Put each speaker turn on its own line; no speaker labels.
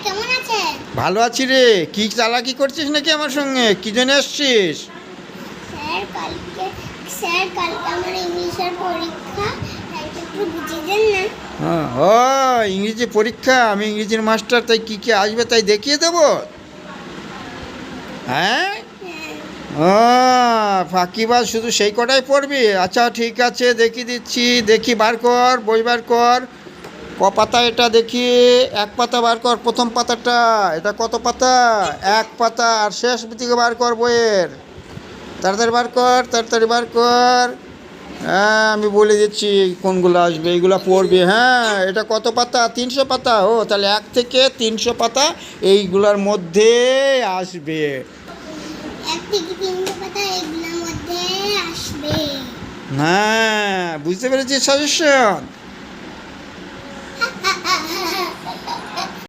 কেমন আছেন?
ভালো আছি রে। কি চালাকি করছিস নাকি আমার সঙ্গে? কি জন্য আসছিস?
স্যার কালকে আমার ইংলিশের পরীক্ষা, একটু বুঝিয়ে দেন না।
ও, ইংরেজি পরীক্ষা। আমি ইংরেজির মাস্টার, তাই কি কি আসবে তাই দেখিয়ে দেবো। হ্যাঁ, ও ফাঁকিবাজ, শুধু সেই কটাই পড়বি? আচ্ছা ঠিক আছে, দেখিয়ে দিচ্ছি। দেখি, বার কর, বই বার কর। ক পাতা এটা দেখি? এক পাতা বার কর, প্রথম পাতাটা। এটা কত পাতা? এক পাতা। আর শেষ দিকে বার কর বইয়ের। তাড়াতাড়ি বার কর, তাড়াতাড়ি বার কর। হ্যাঁ, আমি বলে দিচ্ছি কোনগুলো আসবে, এইগুলো পড়বি। হ্যাঁ, এটা কত পাতা? 300 পাতা। ও তাহলে 1 থেকে 300 পাতা এইগুলোর মধ্যে আসবে।
1 থেকে 300 পাতা এগুলোর মধ্যে আসবে।
হ্যাঁ, বুঝতে পেরেছিস সাজেশন?